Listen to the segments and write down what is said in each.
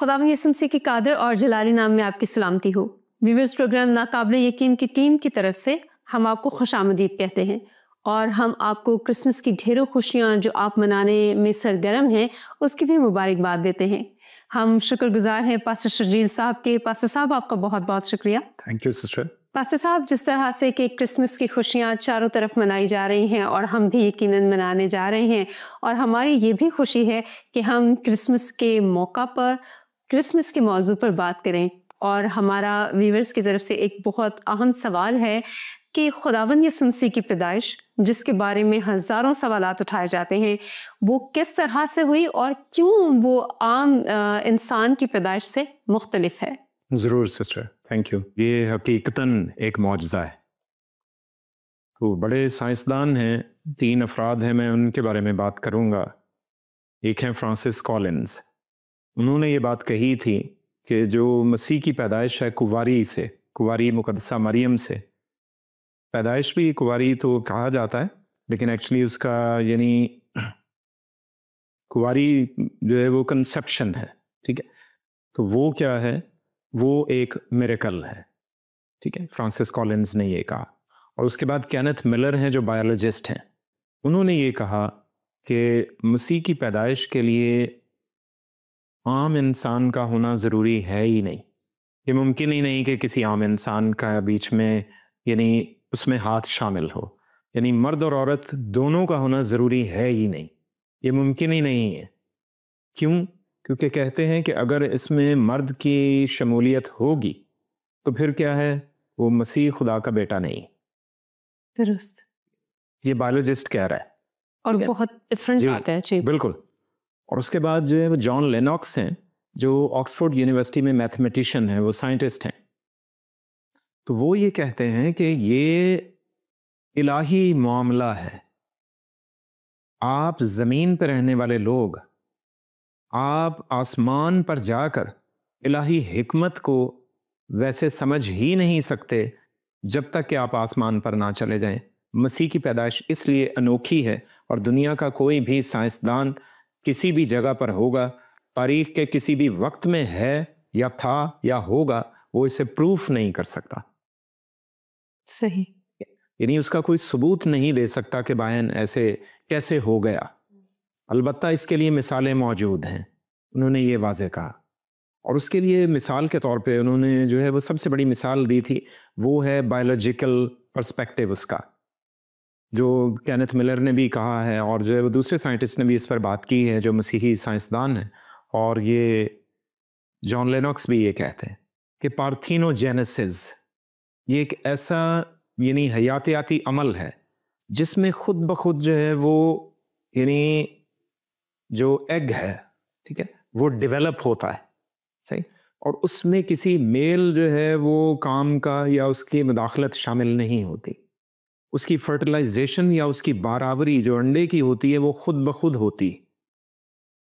खुदावंद यीशु मसीह के कादर और जलाली नाम में आपकी सलामती हो। व्यूअर्स, प्रोग्राम नाकाबिले यकीन की टीम की तरफ से हम आपको खुशामदीद कहते हैं और हम आपको क्रिसमस की ढेरों खुशियाँ जो आप मनाने में सरगर्म हैं उसकी भी मुबारकबाद देते हैं। हम शुक्रगुजार हैं पास्टर शर्जील साहब के। पास्टर साहब, आपका बहुत बहुत शुक्रिया। Thank you sister. पास्टर साहब, जिस तरह से कि क्रिसमस की खुशियाँ चारों तरफ मनाई जा रही हैं और हम भी यकीनन मनाने जा रहे हैं, और हमारी ये भी खुशी है कि हम क्रिसमस के मौका पर क्रिसमस के मौजू पर बात करें। और हमारा व्यूअर्स की तरफ से एक बहुत अहम सवाल है कि खुदावंद यीशु मसीह की पैदाइश, जिसके बारे में हज़ारों सवालात उठाए जाते हैं, वो किस तरह से हुई और क्यों वो आम इंसान की पैदाइश से मुख्तलिफ है। ज़रूर सिस्टर, थैंक यू। ये हकीकतन एक मौजज़ा है। वो बड़े साइंसदान हैं, 3 अफराद हैं, मैं उनके बारे में बात करूँगा। एक हैं फ्रांसिस कॉलिंस। उन्होंने ये बात कही थी कि जो मसीह की पैदाइश है कुंवारी से, कुंवारी मुकद्दसा मरियम से, पैदाइश भी कुंवारी तो कहा जाता है लेकिन एक्चुअली उसका यानी कुंवारी जो है वो कंसेप्शन है, ठीक है। तो वो क्या है, वो एक मिरेकल है, ठीक है। फ्रांसिस कॉलिंस ने ये कहा। और उसके बाद केनेथ मिलर हैं जो बायोलॉजिस्ट हैं, उन्होंने ये कहा कि मसीह की पैदाइश के लिए आम इंसान का होना ज़रूरी है ही नहीं। ये मुमकिन ही नहीं कि किसी आम इंसान का बीच में यानी उसमें हाथ शामिल हो, यानी मर्द और औरत दोनों का होना ज़रूरी है ही नहीं, ये मुमकिन ही नहीं है। क्यों? क्योंकि कहते हैं कि अगर इसमें मर्द की शमूलियत होगी तो फिर क्या है, वो मसीह खुदा का बेटा नहीं। दुरुस्त। ये बायोलॉजिस्ट कह रहा है और बहुत डिफरेंट बात है जी। बिल्कुल। और उसके बाद जो है वो जॉन लेनॉक्स हैं जो ऑक्सफोर्ड यूनिवर्सिटी में मैथमेटिशियन हैं, वो साइंटिस्ट हैं। तो वो ये कहते हैं कि ये इलाही मामला है। आप ज़मीन पर रहने वाले लोग, आप आसमान पर जाकर इलाही हिकमत को वैसे समझ ही नहीं सकते जब तक कि आप आसमान पर ना चले जाएं। मसीह की पैदाइश इसलिए अनोखी है और दुनिया का कोई भी साइंसदान किसी भी जगह पर होगा, तारीख के किसी भी वक्त में है या था या होगा, वो इसे प्रूफ नहीं कर सकता। सही। यानी उसका कोई सबूत नहीं दे सकता कि बायन ऐसे कैसे हो गया। अलबत्ता इसके लिए मिसालें मौजूद हैं, उन्होंने ये वाज़े कहा। और उसके लिए मिसाल के तौर पे उन्होंने जो है वो सबसे बड़ी मिसाल दी थी, वो है बायोलॉजिकल पर्सपेक्टिव उसका, जो केनेथ मिलर ने भी कहा है और जो है वो दूसरे साइंटिस्ट ने भी इस पर बात की है जो मसीही साइंसदान हैं। और ये जॉन लेनॉक्स भी ये कहते हैं कि पार्थेनोजेनेसिस ये एक ऐसा यानी हयातियाती अमल है जिसमें खुद ब खुद जो है वो यानी जो एग है, ठीक है, वो डेवलप होता है, सही। और उसमें किसी मेल जो है वो काम का या उसकी मुदाखलत शामिल नहीं होती। उसकी फर्टिलाइजेशन या उसकी बारावरी जो अंडे की होती है वो खुद ब खुद होती,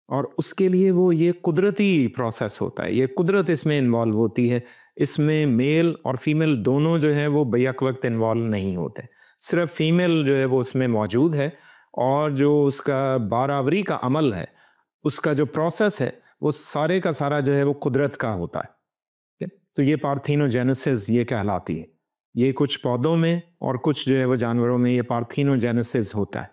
और उसके लिए वो ये कुदरती प्रोसेस होता है, ये कुदरत इसमें इन्वॉल्व होती है। इसमें मेल और फीमेल दोनों जो है वो बैक वक्त इन्वॉल्व नहीं होते, सिर्फ फीमेल जो है वो उसमें मौजूद है, और जो उसका बारावरी का अमल है, उसका जो प्रोसेस है, वो सारे का सारा जो है वो कुदरत का होता है, ठीक है? तो ये पार्थेनोजेनेसिस ये कहलाती है। ये कुछ पौधों में और कुछ जो है वो जानवरों में ये पार्थेनोजेनेसिस होता है,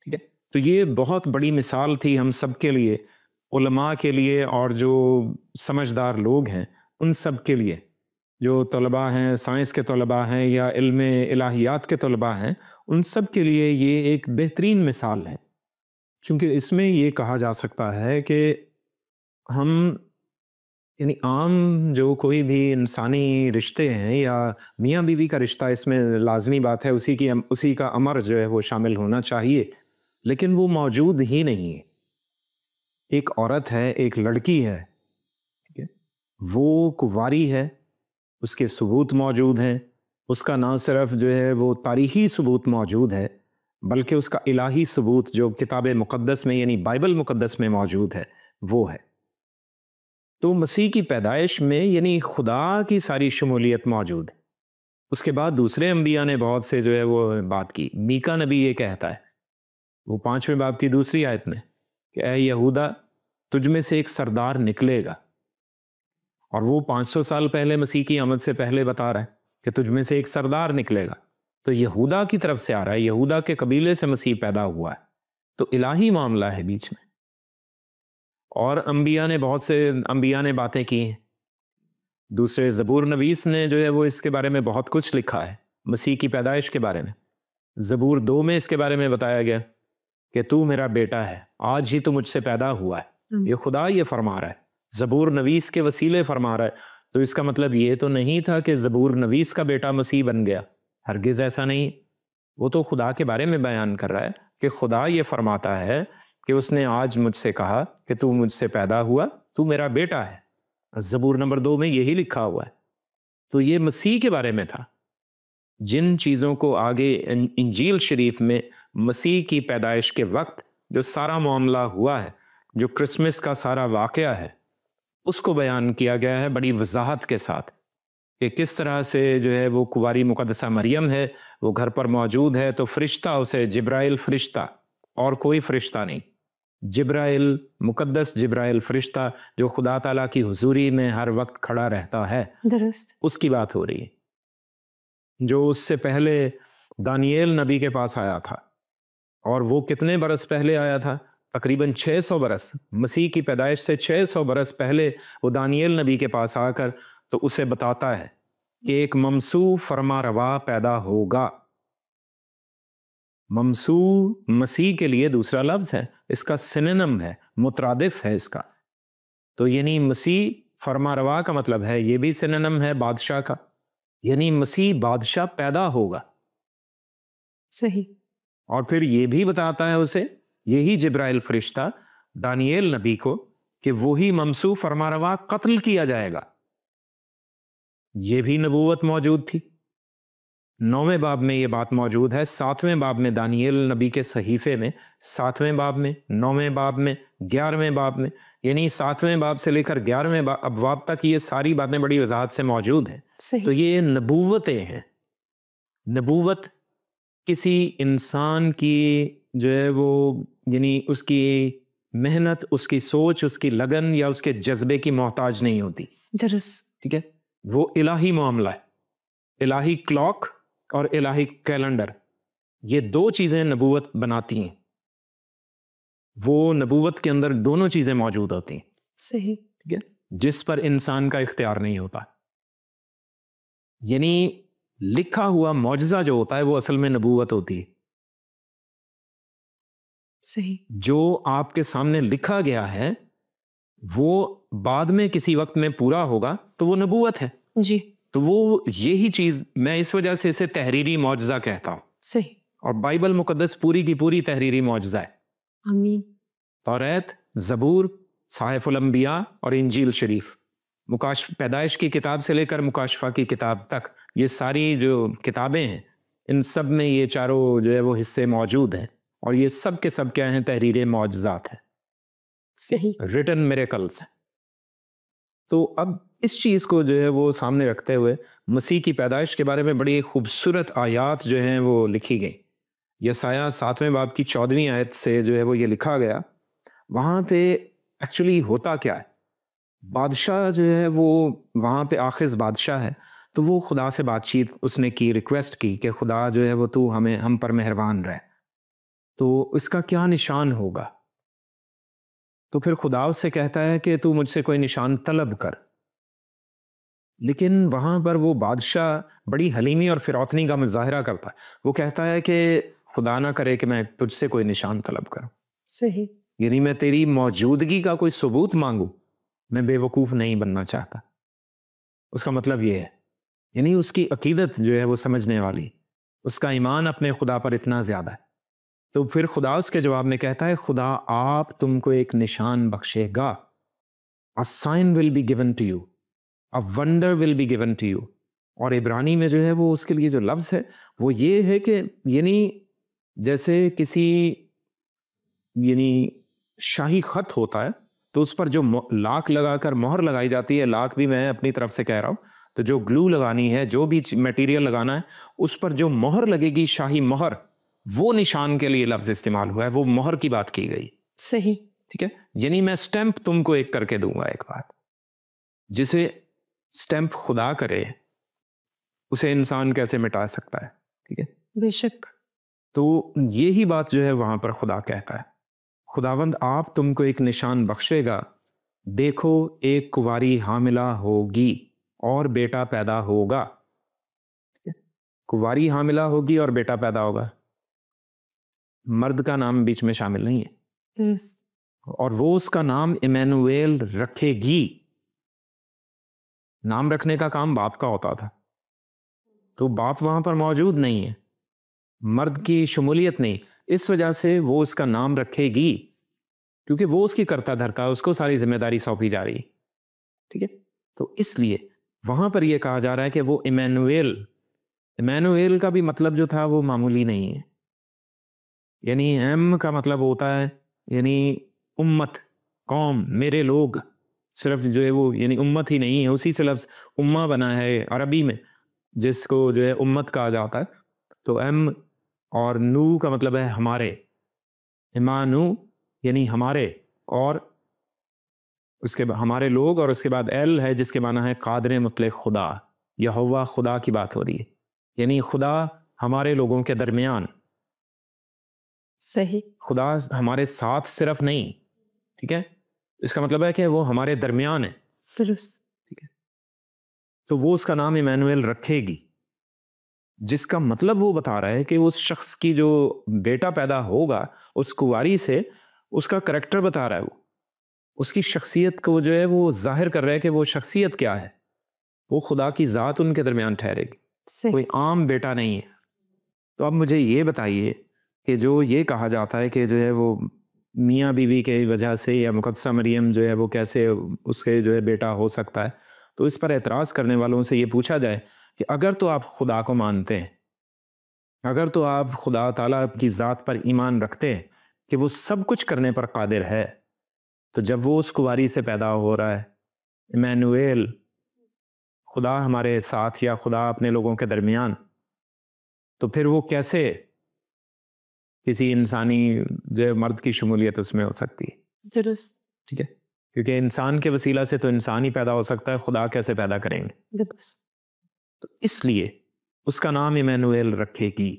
ठीक है। तो ये बहुत बड़ी मिसाल थी हम सब के लिए, उलमा के लिए और जो समझदार लोग हैं उन सब के लिए, जो तलबा हैं, साइंस के तलबा हैं या इल्म इलाहियात के तलबा हैं, उन सब के लिए ये एक बेहतरीन मिसाल है। क्योंकि इसमें ये कहा जा सकता है कि हम यानी आम जो कोई भी इंसानी रिश्ते हैं या मियाँ बीवी का रिश्ता, इसमें लाजमी बात है उसी का अमर जो है वो शामिल होना चाहिए, लेकिन वो मौजूद ही नहीं है। एक औरत है, एक लड़की है, ठीक है, वो कुंवारी है, उसके सबूत मौजूद हैं। उसका ना सिर्फ जो है वो तारीखी सबूत मौजूद है, बल्कि उसका इलाही सबूत जो किताब मुक़द्दस में यानी बाइबल मुक़द्दस में मौजूद है वो है। तो मसीह की पैदाइश में यानी खुदा की सारी शमूलियत मौजूद है। उसके बाद दूसरे अंबिया ने बहुत से जो है वो बात की। मीका नबी ये कहता है, वो 5वें बाब की दूसरी आयत में, कि ऐ यहूदा, तुझ में से एक सरदार निकलेगा और वो 500 साल पहले मसीह की आमद से पहले बता रहा है कि तुझ में से एक सरदार निकलेगा। तो यहूदा की तरफ से आ रहा है, यहूदा के कबीले से मसीह पैदा हुआ है। तो इलाही मामला है बीच में। और बहुत से अंबिया ने बातें की हैं। दूसरे ज़बूर नवीस ने जो है वो इसके बारे में बहुत कुछ लिखा है, मसीह की पैदाइश के बारे में। ज़बूर 2 में इसके बारे में बताया गया कि तू मेरा बेटा है, आज ही तू मुझसे पैदा हुआ है। ये खुदा ये फरमा रहा है, ज़बूर नवीस के वसीले फरमा रहा है। तो इसका मतलब ये तो नहीं था कि ज़बूर नवीस का बेटा मसीह बन गया, हरगिज़ ऐसा नहीं। वो तो खुदा के बारे में बयान कर रहा है कि खुदा ये फरमाता है कि उसने आज मुझसे कहा कि तू मुझसे पैदा हुआ, तू मेरा बेटा है। ज़बूर नंबर 2 में यही लिखा हुआ है। तो ये मसीह के बारे में था। जिन चीज़ों को आगे इंजील शरीफ में मसीह की पैदाइश के वक्त जो सारा मामला हुआ है, जो क्रिसमस का सारा वाक़या है, उसको बयान किया गया है बड़ी वजाहत के साथ कि किस तरह से जो है वो कुंवारी मुकद्दसा मरियम है, वो घर पर मौजूद है। तो फरिश्ता उसे जिब्राइल फरिश्ता, और कोई फरिश्ता नहीं, जिब्राइल, मुकद्दस जिब्राइल फरिश्ता जो खुदा ताला की हुजूरी में हर वक्त खड़ा रहता है, दुरुस्त, उसकी बात हो रही है। जो उससे पहले दानिएल नबी के पास आया था, और वो कितने बरस पहले आया था? तकरीबन 600 बरस, मसीह की पैदाइश से 600 बरस पहले वो दानिएल नबी के पास आकर तो उसे बताता है कि एक ममसू फरमा रवा पैदा होगा। ममसू मसीह के लिए दूसरा लफ्ज है, इसका सिनोनिम है, मुतरादिफ है इसका। तो यानी मसीह फरमा रवा का मतलब है, ये भी सिनोनिम है बादशाह का, यानी मसीह बादशाह पैदा होगा। सही। और फिर ये भी बताता है उसे, यही जिब्राइल फरिश्ता दानिएल नबी को, कि वही ममसू फरमारवा कत्ल किया जाएगा। ये भी नबूवत मौजूद थी। 9वें बाब में ये बात मौजूद है, 7वें बाब में दानिएल नबी के सहीफे में, 7वें बाब में, 9वें बाब में, 11वें बाब में, यानी 7वें बाब से लेकर 11वें अबवाब तक ये सारी बातें बड़ी वजाहत से मौजूद हैं। तो ये नबूवतें हैं। नबूवत किसी इंसान की जो है वो, यानी उसकी मेहनत, उसकी सोच, उसकी लगन या उसके जज्बे की मोहताज नहीं होती। ठीक है, वो इलाही मामला है। इलाही क्लॉक और इलाही कैलेंडर, ये 2 चीजें नबूवत बनाती हैं। वो नबूवत के अंदर दोनों चीजें मौजूद होती हैं। सही। ठीक है, जिस पर इंसान का इख्तियार नहीं होता। यानी लिखा हुआ मौजज़ा जो होता है वो असल में नबूवत होती है। सही। जो आपके सामने लिखा गया है वो बाद में किसी वक्त में पूरा होगा तो वो नबूवत है जी। तो वो यही चीज, मैं इस वजह से इसे तहरीरी मौजज़ा कहता हूं। सही। और बाइबल मुकद्दस पूरी की पूरी तहरीरी मौजज़ा है। आमीन। तौरात, ज़बूर, साहिफुल अंबिया और इंजील शरीफ, पैदाइश की किताब से लेकर मुकाशफा की किताब तक, ये सारी जो किताबें हैं, इन सब में ये चारों जो है वो हिस्से मौजूद हैं। और ये सब के सब क्या हैं? तहरीर मौजज़ात है, सही। रिटन मिरेकल्स हैं। तो अब इस चीज़ को जो है वो सामने रखते हुए मसीह की पैदाइश के बारे में बड़ी खूबसूरत आयात जो हैं वो लिखी गई। यसाया 7वें बाब की 14वीं आयत से जो है वो ये लिखा गया। वहाँ पे एक्चुअली होता क्या है, बादशाह जो है वो वहाँ पे आखिज़ बादशाह है, तो वो खुदा से बातचीत उसने की, रिक्वेस्ट की कि खुदा जो है वो तू हम पर मेहरबान रहे, तो इसका क्या निशान होगा? तो फिर खुदा उससे कहता है कि तू मुझसे कोई निशान तलब कर। लेकिन वहाँ पर वो बादशाह बड़ी हलीमी और फिरौतनी का मुजाहरा करता है। वो कहता है कि खुदा ना करे कि मैं तुझसे कोई निशान तलब करूँ। सही। यानी मैं तेरी मौजूदगी का कोई सबूत मांगू, मैं बेवकूफ़ नहीं बनना चाहता। उसका मतलब ये है, यानी उसकी अकीदत जो है वो समझने वाली, उसका ईमान अपने खुदा पर इतना ज़्यादा है। तो फिर खुदा उसके जवाब में कहता है, खुदा आप तुमको एक निशान बख्शेगा। A sign will be given to you, a wonder will be given to you. और इब्रानी में जो है वो उसके लिए जो लफ्ज़ है वो ये है कि यानी जैसे किसी यानी शाही खत होता है तो उस पर जो लाख लगाकर मोहर लगाई जाती है, लाख भी मैं अपनी तरफ से कह रहा हूँ, तो जो ग्लू लगानी है, जो भी मटेरियल लगाना है, उस पर जो मोहर लगेगी, शाही मोहर, वो निशान के लिए लफ्ज इस्तेमाल हुआ है, वो मोहर की बात की गई। सही। ठीक है, यानी मैं स्टैंप तुमको एक करके दूंगा एक बात। जिसे स्टैम्प खुदा करे उसे इंसान कैसे मिटा सकता है? ठीक है, बेशक। तो यही बात जो है वहां पर खुदा कहता है, खुदावंद आप तुमको एक निशान बख्शेगा, देखो एक कुंवारी हामिला होगी और बेटा पैदा होगा। कुंवारी हामिला होगी और बेटा पैदा होगा, मर्द का नाम बीच में शामिल नहीं है। दुरुस्त। और वो उसका नाम इमैनुएल रखेगी। नाम रखने का काम बाप का होता था, तो बाप वहां पर मौजूद नहीं है, मर्द की शमूलियत नहीं, इस वजह से वो उसका नाम रखेगी, क्योंकि वो उसकी करता धरता है, उसको सारी जिम्मेदारी सौंपी जा रही। ठीक है, तो इसलिए वहां पर यह कहा जा रहा है कि वो इमैनुएल, इमैनुएल का भी मतलब जो था वो मामूली नहीं है। यानी एम का मतलब होता है यानी उम्मत, कौम, मेरे लोग, सिर्फ जो है वो यानी उम्मत ही नहीं है, उसी से लफ्ज़ उम्मा बना है अरबी में, जिसको जो है उम्मत कहा जाता है। तो एम और नू का मतलब है हमारे, इमानू यानी हमारे, और उसके बाद हमारे लोग, और उसके बाद एल है जिसके माना है कादर मुतलक खुदा, यहोवा खुदा की बात हो रही है, यानी खुदा हमारे लोगों के दरमियान, सही। खुदा हमारे साथ सिर्फ नहीं। ठीक है, इसका मतलब है कि वो हमारे दरमियान है। दुरुस्त। ठीक है, तो वो उसका नाम इमैनुएल रखेगी, जिसका मतलब वो बता रहा है कि उस शख्स की जो बेटा पैदा होगा उस कुंवारी से, उसका करेक्टर बता रहा है, वो उसकी शख्सियत को जो है वो जाहिर कर रहा है कि वो शख्सियत क्या है, वो खुदा की ज़ात उनके दरमियान ठहरेगी, सही। कोई आम बेटा नहीं है। तो अब मुझे ये बताइए कि जो ये कहा जाता है कि जो है वो मियाँ बीवी के वजह से या मुक़द्दसा मरियम जो है वो कैसे उसके जो है बेटा हो सकता है, तो इस पर एतराज़ करने वालों से ये पूछा जाए कि अगर तो आप खुदा को मानते हैं, अगर तो आप खुदा ताला की ज़ात पर ईमान रखते हैं कि वो सब कुछ करने पर कादिर है, तो जब वो उस कुंवारी से पैदा हो रहा है, इमैनुएल, खुदा हमारे साथ या खुदा अपने लोगों के दरमियान, तो फिर वो कैसे किसी इंसानी जो मर्द की शमूलियत उसमें हो सकती है? दुरुस्त। ठीक है, क्योंकि इंसान के वसीला से तो इंसान ही पैदा हो सकता है, खुदा कैसे पैदा करेंगे? दुरुस्त। तो इसलिए उसका नाम इमैनुएल रखेगी।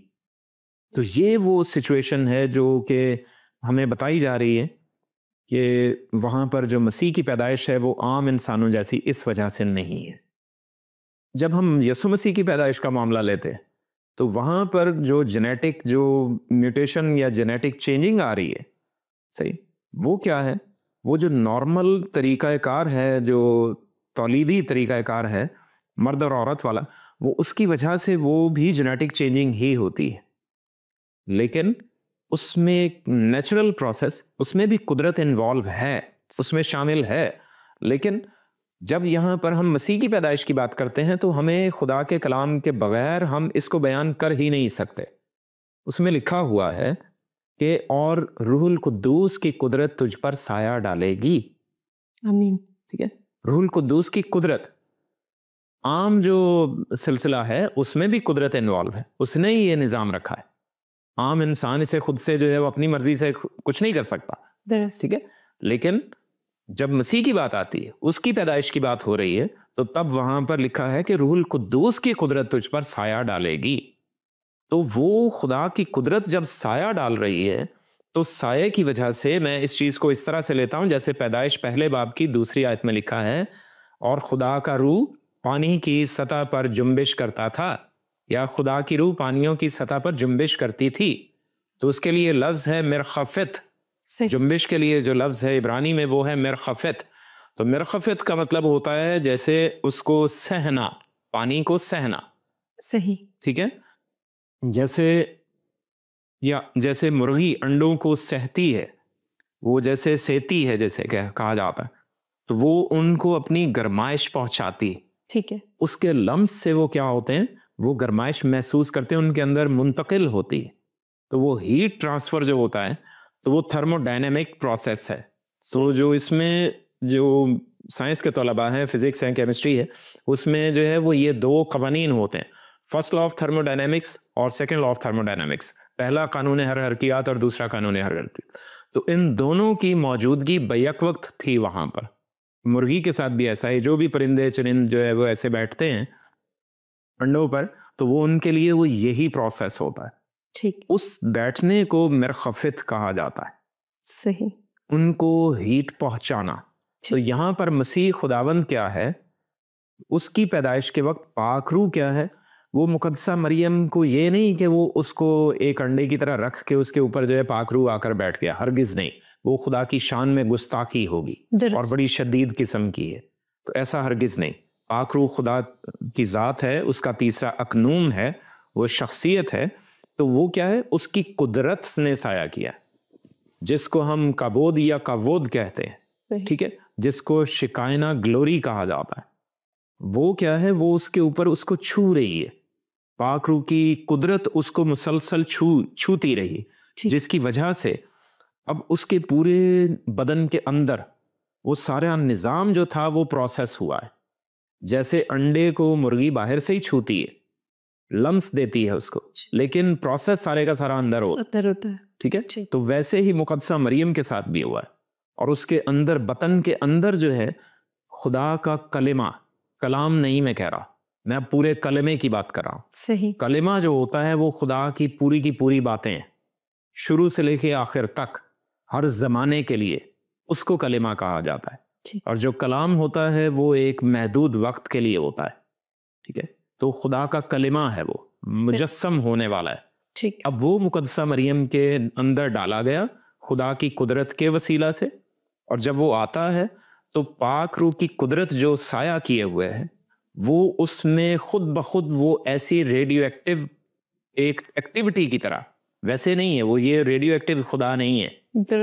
तो ये वो सिचुएशन है जो कि हमें बताई जा रही है कि वहां पर जो मसीह की पैदाइश है वो आम इंसानों जैसी इस वजह से नहीं है। जब हम यसु मसीह की पैदाइश का मामला लेते हैं तो वहां पर जो जेनेटिक जो म्यूटेशन या जेनेटिक चेंजिंग आ रही है, सही, वो क्या है? वो जो नॉर्मल तरीक़ाकार है, जो तौलीदी तरीक़ाकार है मर्द और औरत वाला, वो उसकी वजह से वो भी जेनेटिक चेंजिंग ही होती है, लेकिन उसमें एक नेचुरल प्रोसेस, उसमें भी कुदरत इन्वॉल्व है, उसमें शामिल है। लेकिन जब यहाँ पर हम मसीह की पैदाइश की बात करते हैं तो हमें खुदा के कलाम के बगैर हम इसको बयान कर ही नहीं सकते। उसमें लिखा हुआ है कि और रूहुल कुद्दूस की कुदरत तुझ पर साया डालेगी। आमीन। ठीक है, रूहुल कुद्दूस की कुदरत, आम जो सिलसिला है उसमें भी कुदरत इन्वॉल्व है, उसने ही ये निज़ाम रखा है। आम इंसान इसे खुद से जो है वो अपनी मर्जी से कुछ नहीं कर सकता। दुरुस्त। ठीक है, लेकिन जब मसीह की बात आती है, उसकी पैदाइश की बात हो रही है, तो तब वहां पर लिखा है कि रूहुल कुद्दूस की कुदरत तुझ पर साया डालेगी। तो वो खुदा की कुदरत जब साया डाल रही है, तो साये की वजह से मैं इस चीज को इस तरह से लेता हूं जैसे पैदाइश पहले बाब की दूसरी आयत में लिखा है, और खुदा का रूह पानी की सतह पर जुम्बिश करता था, या खुदा की रूह पानियों की सतह पर जुम्बिश करती थी। तो उसके लिए लफ्ज है मिरखफित, सही। जुम्बिश के लिए जो लफ्ज है इब्रानी में वो है मिरखफित। तो मिरखफित का मतलब होता है जैसे उसको सहना, पानी को सहना। सही। ठीक है, जैसे या जैसे मुर्गी अंडों को सहती है, वो जैसे सहती है जैसे कहा जाता है, तो वो उनको अपनी गरमाइश पहुंचाती। ठीक है। उसके लम्स से वो क्या होते हैं, वो गरमाइश महसूस करते हैं, उनके अंदर मुंतकिल होती है। तो वो हीट ट्रांसफर जो होता है, तो वो थर्मोडायनेमिक प्रोसेस है। तो जो इसमें जो साइंस के तलबा हैं, फिजिक्स है, केमिस्ट्री है, उसमें जो है वो ये दो कवानीन होते हैं, फर्स्ट लॉ ऑफ थर्मोडायनेमिक्स और सेकंड लॉ ऑफ थर्मोडायनेमिक्स। पहला कानून हर हरकियात और दूसरा कानून हर हरकियात। तो इन दोनों की मौजूदगी बैक वक्त थी वहां पर। मुर्गी के साथ भी ऐसा है, जो भी परिंदे चरिंद जो है वो ऐसे बैठते हैं अंडों पर, तो वो उनके लिए वो यही प्रोसेस होता है। ठीक। उस बैठने को मिरखफित कहा जाता है, सही। उनको हीट पहुंचाना। तो ठीक। यहाँ पर मसीह खुदावंद क्या है, उसकी पैदाइश के वक्त पाक रूह क्या है, वो मुकद्दसा मरियम को ये नहीं कि वो उसको एक अंडे की तरह रख के उसके ऊपर जो है पाक रूह आकर बैठ गया, हरगिज नहीं। वो खुदा की शान में गुस्ताखी होगी और बड़ी शदीद किस्म की है, तो ऐसा हरगिज नहीं। पाक रूह खुदा की ज़ात है, उसका तीसरा अकनूम है, वो शख्सियत है। तो वो क्या है, उसकी कुदरत ने साया किया, जिसको हम काबोद या कावोद कहते हैं, ठीक है, जिसको शिकायना ग्लोरी कहा जाता है। वो क्या है, वो उसके ऊपर उसको छू रही है, पाक रूह की कुदरत उसको मुसलसल छूती रही, जिसकी वजह से अब उसके पूरे बदन के अंदर वो सारा निज़ाम जो था वो प्रोसेस हुआ है। जैसे अंडे को मुर्गी बाहर से ही छूती है, लम्स देती है उसको, लेकिन प्रोसेस सारे का सारा अंदर होता है, ठीक है। तो वैसे ही मुकद्दसा मरियम के साथ भी हुआ है, और उसके अंदर बतन के अंदर जो है खुदा का कलिमा, कलाम नहीं मैं कह रहा, मैं अब पूरे कलमे की बात कर रहा हूँ। सही। कलिमा जो होता है वो खुदा की पूरी बातें हैं, शुरू से लेके आखिर तक, हर जमाने के लिए उसको कलिमा कहा जाता है। और जो कलाम होता है वो एक महदूद वक्त के लिए होता है, ठीक है। तो खुदा का कलिमा है, वो मुजस्सम होने वाला है। ठीक। अब वो मुकद्दसा मरियम के अंदर डाला गया खुदा की कुदरत के वसीला से, और जब वो आता है तो पाक रूह की कुदरत जो साया किए हुए है, वो उसमें खुद ब खुद वो ऐसी रेडियो एक्टिव एक एक्टिविटी की तरह, वैसे नहीं है वो, ये रेडियो एक्टिव खुदा नहीं है,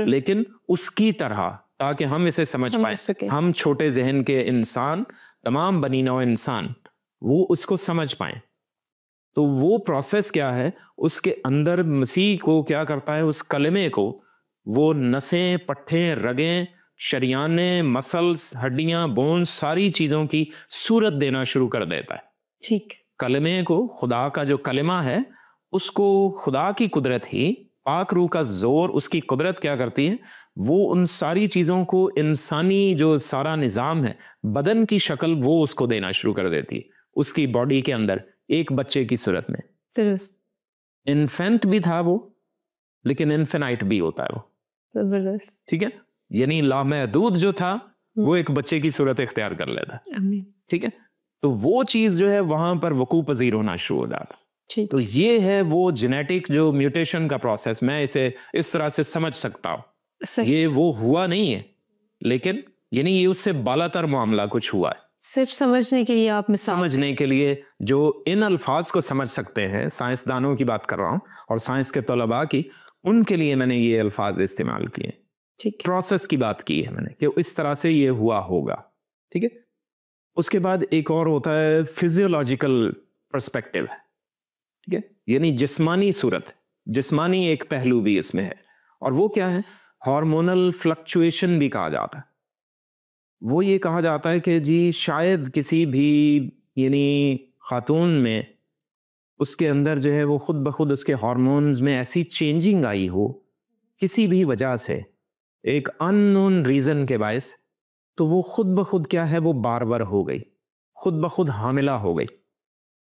लेकिन उसकी तरह, ताकि हम इसे समझ पाए, हम छोटे जहन के इंसान, तमाम बनी नौ इंसान वो उसको समझ पाए। तो वो प्रोसेस क्या है, उसके अंदर मसीह को क्या करता है, उस कलमे को वो नसें, पट्ठे, रगें, शरियाने, मसल्स, हड्डियां, बोन्स, सारी चीजों की सूरत देना शुरू कर देता है। ठीक। कलमे को, खुदा का जो कलमा है उसको खुदा की कुदरत ही, पाक रूह का जोर, उसकी कुदरत क्या करती है, वो उन सारी चीजों को, इंसानी जो सारा निजाम है, बदन की शक्ल वो उसको देना शुरू कर देती है, उसकी बॉडी के अंदर एक बच्चे की सूरत में। इन्फेंट भी था वो, लेकिन इन्फिनाइट भी होता है वो, ठीक है। यानी लामहदूद जो था वो एक बच्चे की सूरत इख्तियार कर लेता, ठीक है। तो वो चीज जो है वहां पर वकू पजीर होना शुरू हो जाता। तो ये है वो जेनेटिक जो म्यूटेशन का प्रोसेस, मैं इसे इस तरह से समझ सकता हूँ। ये वो हुआ नहीं है, लेकिन यानी ये उससे बालातर मामला कुछ हुआ है। सिर्फ समझने के लिए आप मिसाल, समझने के लिए जो इन अल्फाज को समझ सकते हैं, साइंसदानों की बात कर रहा हूँ और साइंस के तलबा की, उनके लिए मैंने ये अल्फाज इस्तेमाल किए। ठीक। प्रोसेस की बात की है मैंने कि इस तरह से ये हुआ होगा, ठीक है। उसके बाद एक और होता है फिजियोलॉजिकल पर्सपेक्टिव है, ठीक है, यानी जिस्मानी सूरत, जिस्मानी एक पहलू भी इसमें है, और वो क्या है, हार्मोनल फ्लक्चुएशन भी कहा जाता है। वो ये कहा जाता है कि जी शायद किसी भी यानी खातून में, उसके अंदर जो है वो खुद ब खुद उसके हार्मोन्स में ऐसी चेंजिंग आई हो किसी भी वजह से, एक अननोन रीजन के बायस, तो वो खुद ब खुद क्या है, वो बार हो गई, खुद ब खुद हामिला हो गई,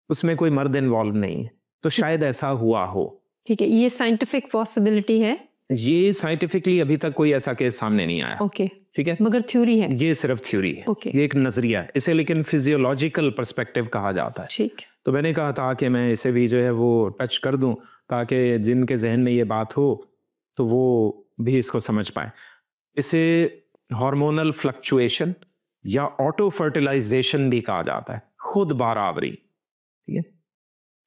उसमें कोई मर्द इन्वॉल्व नहीं है, तो शायद ऐसा हुआ हो। ठीक है, ये साइंटिफिक पॉसिबिलिटी है, ये साइंटिफिकली अभी तक कोई ऐसा केस सामने नहीं आया। ओके, ठीक है, मगर थ्योरी है, ये सिर्फ थ्योरी है, ओके, ये एक नजरिया है, इसे लेकिन फिजियोलॉजिकल पर्सपेक्टिव कहा जाता है। ठीक। तो मैंने कहा था कि मैं इसे भी जो है वो टच कर दूं, ताकि जिनके जहन में ये बात हो तो वो भी इसको समझ पाए। इसे हार्मोनल फ्लक्चुएशन या ऑटो फर्टिलाइजेशन भी कहा जाता है, खुद बारावरी, ठीक है।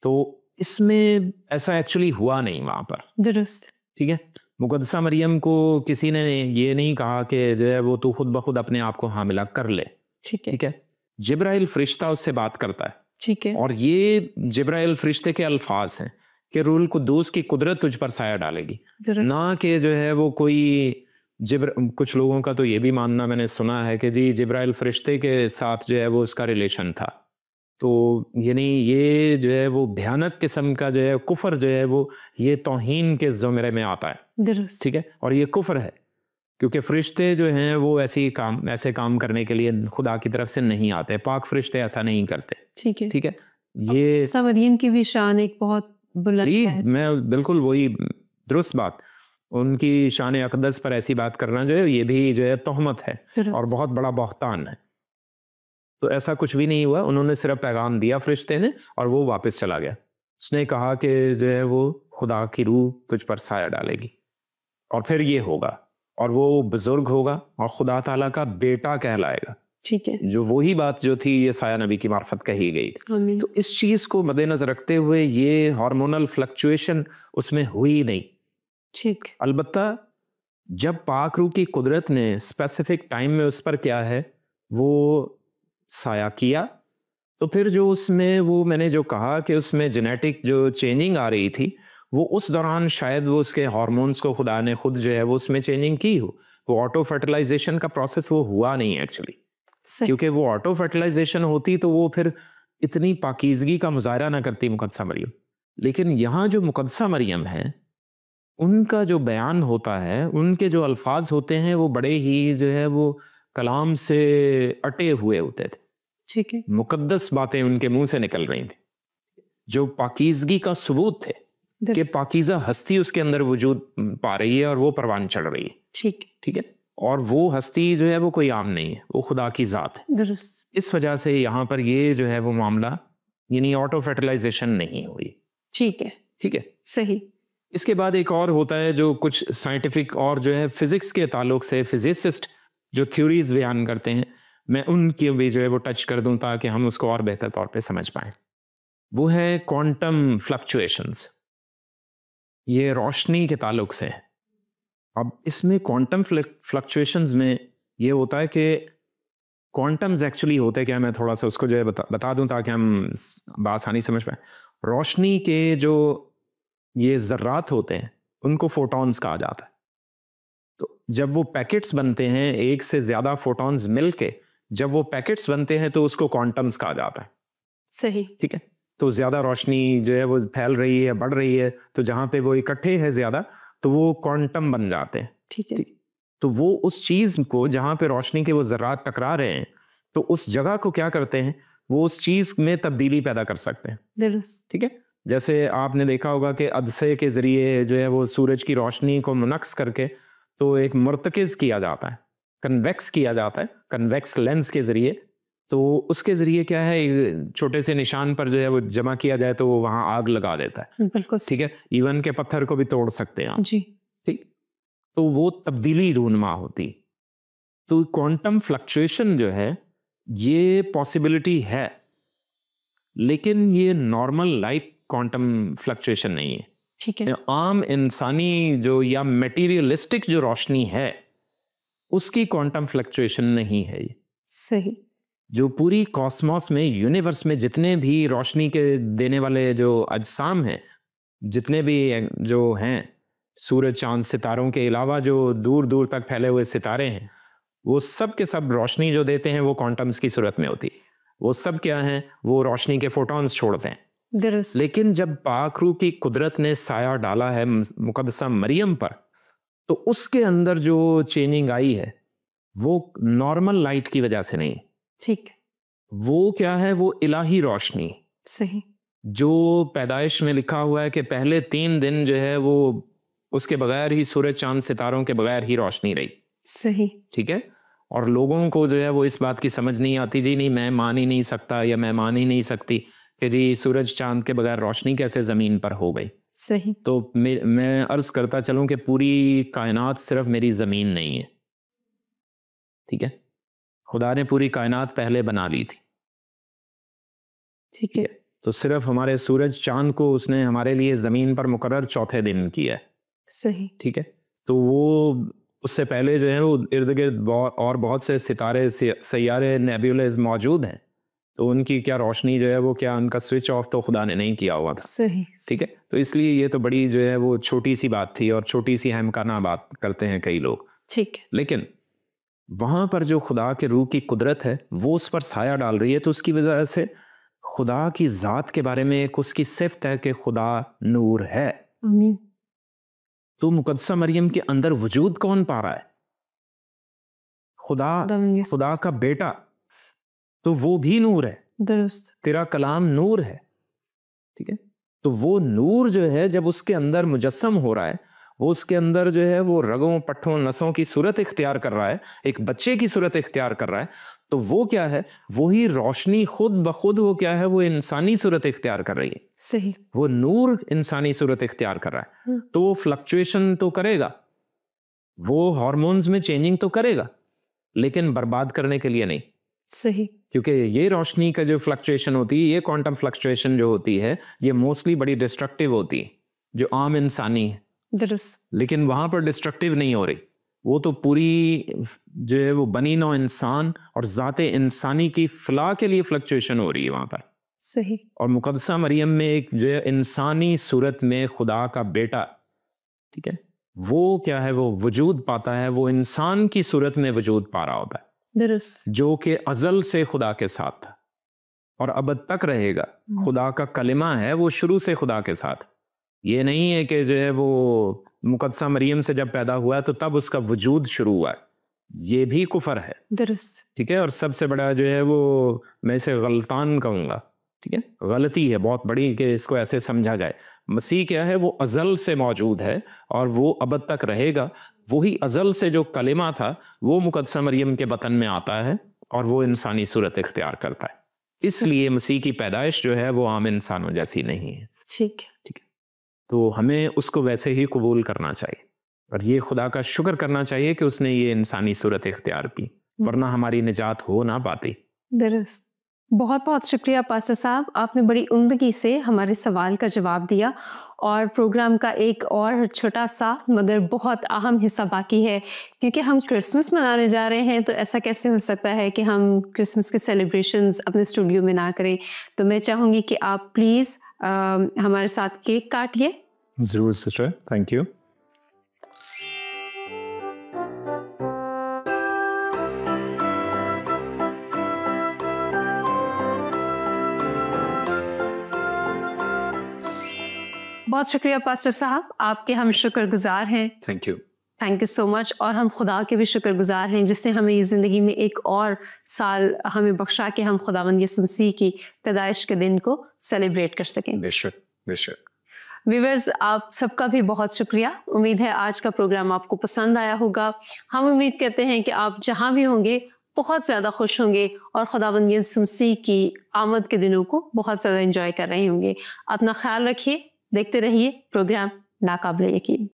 तो इसमें ऐसा एक्चुअली हुआ नहीं वहां पर, दुरुस्त, ठीक है। मुकद्दसा मरियम को किसी ने ये नहीं कहा कि जो है वो तू खुद ब खुद अपने आप को हामिला कर ले, ठीक है। जिब्राइल फरिश्ता उससे बात करता है, ठीक है, और ये जिब्राइल फरिश्ते के अल्फाज हैं कि रूहुल कुद्दूस की कुदरत तुझ पर साया डालेगी, ना कि जो है वो कोई कुछ लोगों का तो ये भी मानना मैंने सुना है कि जी जिब्राइल फरिश्ते के साथ जो है वो उसका रिलेशन था। तो यानी ये जो है वो भयानक किस्म का जो है कुफर जो है वो ये तौहीन के ज़ुमरे में आता है, ठीक है, और ये कुफर है। क्योंकि फरिश्ते जो हैं वो ऐसे काम करने के लिए खुदा की तरफ से नहीं आते, पाक फरिश्ते ऐसा नहीं करते। ठीक है। ठीक है, ये ईसा मरियम की भी शान एक बहुत बुलंद जी, है। मैं बिल्कुल वही दुरुस्त बात, उनकी शान अक़दस पर ऐसी बात करना जो है ये भी जो है तोहमत है और बहुत बड़ा बहतान है। तो ऐसा कुछ भी नहीं हुआ, उन्होंने सिर्फ पैगाम दिया फरिश्ते ने और वो वापस चला गया। उसने कहा कि जो है वो खुदा की रूह तुझ पर साया डालेगी और फिर ये होगा और वो बुजुर्ग होगा और खुदा ताला का बेटा कहलाएगा। ठीक है। जो वही बात जो थी ये साया नबी की मार्फत कही गई थी। आमीन। तो इस चीज को मद्देनजर रखते हुए ये हार्मोनल फ्लक्चुएशन उसमें हुई नहीं। ठीक। अलबत्ता जब पाक रूह की कुदरत ने स्पेसिफिक टाइम में उस पर क्या है वो साया किया, तो फिर जो उसमें वो मैंने जो कहा कि उसमें जेनेटिक जो चेंजिंग आ रही थी वो उस दौरान शायद वो उसके हार्मोन्स को खुदा ने खुद जो है वो उसमें चेंजिंग की हो। वो ऑटो फर्टिलाइजेशन का प्रोसेस वो हुआ नहीं एक्चुअली, क्योंकि वो ऑटो फर्टिलाइजेशन होती तो वो फिर इतनी पाकीज़गी का मुजाहरा ना करती मुकद्दसा मरियम। लेकिन यहाँ जो मुकद्दसा मरियम है उनका जो बयान होता है, उनके जो अल्फाज होते हैं वो बड़े ही जो है वो कलाम से अटे हुए होते थे। ठीक है। मुकद्दस बातें उनके मुंह से निकल रही थी जो पाकीज़गी का सबूत थे कि पाकीज़ा हस्ती उसके अंदर वजूद पा रही है और वो परवान चढ़ रही है। ठीक है, और वो हस्ती जो है वो कोई आम नहीं है, वो खुदा की ज़ात है। दुरुस्त। इस वजह से यहाँ पर ये जो है वो मामला यानी ऑटो फर्टिलाइजेशन नहीं हुई। ठीक है। ठीक है, सही। इसके बाद एक और होता है जो कुछ साइंटिफिक और जो है फिजिक्स के ताल्लुक से फिजिसिस्ट जो थ्योरीज बयान करते हैं, मैं उनकी भी जो है वो टच कर दूं ताकि हम उसको और बेहतर तौर पे समझ पाएं। वो है क्वांटम फ्लक्चुएशंस, ये रोशनी के ताल्लुक से है। अब इसमें क्वांटम फ्लक्चुएशंस में ये होता है कि क्वांटम्स एक्चुअली होते क्या, मैं थोड़ा सा उसको जो है बता दूं ताकि हम बआसानी समझ पाएं। रोशनी के जो ये ज़र्रात होते हैं उनको फोटॉन्स कहा जाता है। तो जब वो पैकेट्स बनते हैं, एक से ज़्यादा फोटॉन्स मिलके जब वो पैकेट्स बनते हैं तो उसको क्वांटम्स कहा जाता है। सही। ठीक है, तो ज़्यादा रोशनी जो है वो फैल रही है, बढ़ रही है, तो जहाँ पे वो इकट्ठे है ज़्यादा तो वो क्वांटम बन जाते हैं। ठीक है। तो वो उस चीज़ को जहाँ पे रोशनी के वो ज़र्रात टकरा रहे हैं तो उस जगह को क्या करते हैं, वो उस चीज़ में तब्दीली पैदा कर सकते हैं। दुरुस्त। ठीक है, जैसे आपने देखा होगा कि अदसे के ज़रिए जो है वो सूरज की रोशनी को मुनक्स करके तो एक मुर्तकिज़ किया जाता है, कन्वेक्स किया जाता है, कन्वेक्स लेंस के ज़रिए। तो उसके ज़रिए क्या है, छोटे से निशान पर जो है वो जमा किया जाए तो वो वहाँ आग लगा देता है। बिल्कुल। ठीक है, इवन के पत्थर को भी तोड़ सकते हैं आप। जी। ठीक, तो वो तब्दीली रूनुमा होती। तो क्वांटम फ्लक्चुएशन जो है ये पॉसिबिलिटी है, लेकिन ये नॉर्मल लाइफ क्वांटम फ्लक्चुएशन नहीं है। ठीक है। आम इंसानी जो या मटेरियलिस्टिक जो रोशनी है उसकी क्वांटम फ्लक्चुएशन नहीं है ये। सही। जो पूरी कॉस्मॉस में, यूनिवर्स में जितने भी रोशनी के देने वाले जो अजसाम हैं, जितने भी जो हैं, सूरज चांद सितारों के अलावा जो दूर दूर तक फैले हुए सितारे हैं, वो सब के सब रोशनी जो देते हैं वो क्वांटम्स की सूरत में होती है। वो सब क्या हैं, वो रोशनी के फोटॉन्स छोड़ते हैं। लेकिन जब पाक रूह की कुदरत ने साया डाला है मुकद्दसा मरियम पर, तो उसके अंदर जो चेंजिंग आई है वो नॉर्मल लाइट की वजह से नहीं। ठीक। वो क्या है, वो इलाही रोशनी। सही। जो पैदाइश में लिखा हुआ है कि पहले 3 दिन जो है वो उसके बगैर ही, सूरज चांद सितारों के बगैर ही रोशनी रही। सही। ठीक है, और लोगों को जो है वो इस बात की समझ नहीं आती, जी नहीं मैं मान ही नहीं सकता या मैं मान ही नहीं सकती कि जी सूरज चांद के बगैर रोशनी कैसे ज़मीन पर हो गई। सही। तो मैं अर्ज़ करता चलूं कि पूरी कायनात सिर्फ मेरी ज़मीन नहीं है। ठीक है, खुदा ने पूरी कायनात पहले बना ली थी। ठीक है। तो सिर्फ हमारे सूरज चांद को उसने हमारे लिए ज़मीन पर मुकर्रर चौथे दिन किया है। सही। ठीक है, तो वो उससे पहले जो है वो इर्द गिर्द और बहुत से सितारे, सैयारे, नेबुलाज मौजूद हैं, तो उनकी क्या रोशनी जो है वो क्या उनका स्विच ऑफ तो खुदा ने नहीं किया हुआ था। सही। ठीक है, तो इसलिए ये तो बड़ी जो है वो छोटी सी बात थी और छोटी सी अहमकाना बात करते हैं कई लोग। ठीक। लेकिन वहां पर जो खुदा के रूह की कुदरत है वो उस पर साया डाल रही है, तो उसकी वजह से खुदा की ज़ात के बारे में एक उसकी सिफ्त है कि खुदा नूर है। आमीन। तो मुकद्दसा मरियम के अंदर वजूद कौन पा रहा है? खुदा का बेटा, तो वो भी नूर है, दुरुस्त, तेरा कलाम नूर है, ठीक है। तो वो नूर जो है जब उसके अंदर मुजस्सम हो रहा है, वो उसके अंदर जो है वो रगों पट्ठों नसों की सूरत इख्तियार कर रहा है, एक बच्चे की सूरत इख्तियार कर रहा है, तो वो क्या है, वही रोशनी खुद ब खुद वो क्या है, वो इंसानी सूरत इख्तियार कर रही है। सही, वो नूर इंसानी सूरत इख्तियार कर रहा है, तो वो फ्लक्चुएशन तो करेगा, वो हार्मोन्स में चेंजिंग तो करेगा, लेकिन बर्बाद करने के लिए नहीं। सही, क्योंकि ये रोशनी का जो फ्लक्चुएशन होती है, ये क्वांटम फ्लक्चुएशन जो होती है, ये मोस्टली बड़ी डिस्ट्रक्टिव होती है, जो आम इंसानी है, दुरुस्त, लेकिन वहां पर डिस्ट्रक्टिव नहीं हो रही। वो तो पूरी जो है वो बनी नौ इंसान और ज़ाते इंसानी की फलाह के लिए फ्लक्चुएशन हो रही है वहां पर। सही, और मुकद्दसा मरियम में एक जो है इंसानी सूरत में खुदा का बेटा, ठीक है, वो क्या है, वो वजूद पाता है, वो इंसान की सूरत में वजूद पा रहा होता है, दुरुस्त, जो कि अजल से खुदा के साथ था और अबद तक रहेगा। खुदा का कलिमा है, वो शुरू से खुदा के साथ। ये नहीं है कि जो है वो मुकद्दसा मरियम से जब पैदा हुआ तो तब उसका वजूद शुरू हुआ है, ये भी कुफर है, दुरुस्त, ठीक है। और सबसे बड़ा जो है वो मैं इसे गलतान कहूँगा, ठीक है, गलती है बहुत बड़ी कि इसको ऐसे समझा जाए। मसीह क्या है, वो अजल से मौजूद है और वो अबद तक रहेगा। वही अजल से जो कलिमा था वो मुकद्दसा मरियम के बतन में आता है और वो इंसानी सूरत इख्तियार करता है। इसलिए मसीह की पैदाइश जो है वो आम इंसानों जैसी नहीं है, ठीक, ठीक है। तो हमें उसको वैसे ही कबूल करना चाहिए और ये खुदा का शुक्र करना चाहिए कि उसने ये इंसानी सूरत इख्तियार की, वरना हमारी निजात हो ना पाती। दुरुस्त। बहुत बहुत शुक्रिया पास्टर साहब, आपने बड़ी उम्दगी से हमारे सवाल का जवाब दिया और प्रोग्राम का एक और छोटा सा मगर बहुत अहम हिस्सा बाकी है, क्योंकि हम क्रिसमस मनाने जा रहे हैं, तो ऐसा कैसे हो सकता है कि हम क्रिसमस के सेलिब्रेशंस अपने स्टूडियो में ना करें। तो मैं चाहूँगी कि आप प्लीज़ हमारे साथ केक काटिए। ज़रूर सिस्टर, थैंक यू। बहुत शुक्रिया पास्टर साहब, आपके हम शुक्रगुजार हैं। Thank you. Thank you so much. और हम खुदा के भी शुक्रगुजार हैं जिसने हमें ये ज़िंदगी में एक और साल हमें बख्शा कि हम खुदावंद यीशु मसीह की पैदाइश के दिन को सेलिब्रेट कर सकें। बेशक बेशक। व्यूअर्स, आप सबका भी बहुत शुक्रिया। उम्मीद है आज का प्रोग्राम आपको पसंद आया होगा। हम उम्मीद करते हैं कि आप जहाँ भी होंगे बहुत ज़्यादा खुश होंगे और खुदावंद यीशु मसीह की आमद के दिनों को बहुत ज़्यादा एंजॉय कर रहे होंगे। अपना ख्याल रखिए, देखते रहिए प्रोग्राम नाकाबिले यकीन।